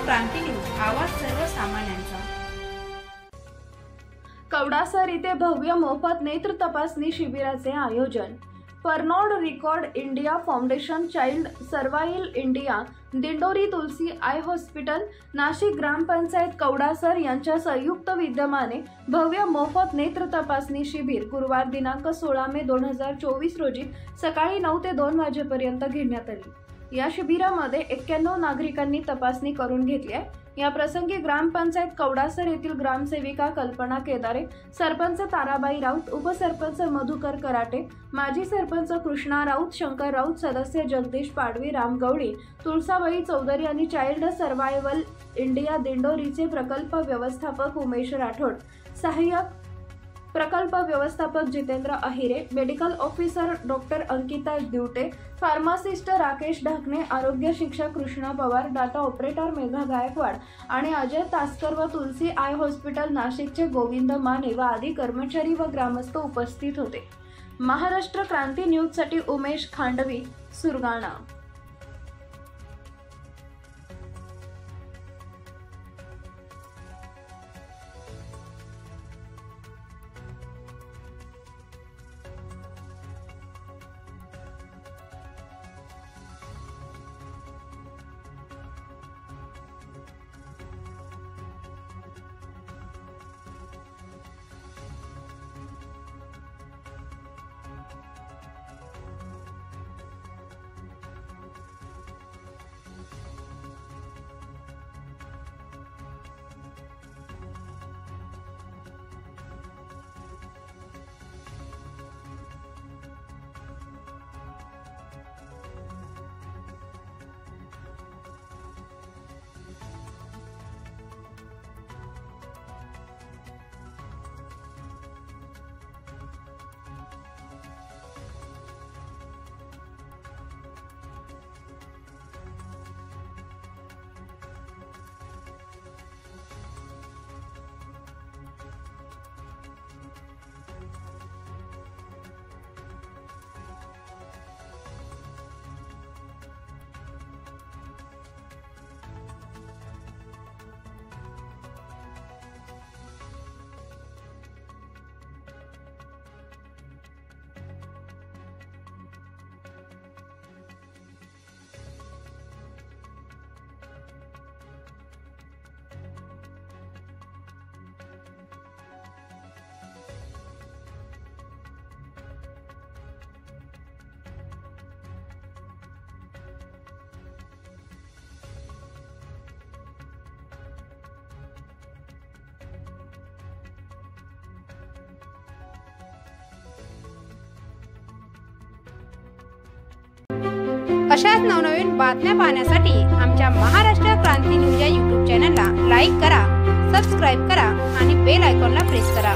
क्रांती news, आवाज सर्वसामान्यांचा। कवडासर इथे भव्य मोफत नेत्र तपासणी शिबिराचे आयोजन। Pernod Ricard India foundation, child survival India, Dindori Tulsi eye hospital, Nashik ग्रामपंचायत कवडासर यांच्या संयुक्त विद्यमाने भव्य मोफत नेत्र तपासणी शिबिर गुरुवार दिनांक 16 मे 2024 रोजी सकाळी 9 ते 2 वाजेपर्यंत घेण्यात आली। या शिबिरामध्ये 91 नागरिकांनी तपासणी करून घेतली आहे। या प्रसंगी ग्रामपंचायत कवडासर येथील ग्रामसेविका कल्पना केदारे, सरपंच ताराबाई राऊत, उपसरपंच मधुकर कराटे, माजी सरपंच कृष्णा राऊत, शंकर राऊत, सदस्य जगदीश पाडवी, राम गवळी, तुळसाबाई चौधरी आणि चाइल्ड सर्व्हायव्हल इंडिया दिंडोरीचे प्रकल्प व्यवस्थापक उमेश राठोड, सहाय्यक प्रकल्प व्यवस्थापक Jitendra Ahire, medical officer doctor Ankita Divate, pharmacist Rakesh Dhakane, आरोग्य शिक्षक कृष्णा पवार, डाटा ऑपरेटर मेघा गायकवाड आणि अजय तास्कर व तुलसी आय हॉस्पिटल नाशिकचे गोविंद माने व आदी कर्मचारी व ग्रामस्थ उपस्थित होते। महाराष्ट्र क्रांती न्यूज साठी उमेश खांडवी, सुरगाणा। अशाच नवनवीन बातम्या पाहण्यासाठी आमच्या महाराष्ट्र क्रांती न्यूज या YouTube चॅनलला लाईक करा, सबस्क्राईब करा आणि बेल आयकॉनला प्रेस करा।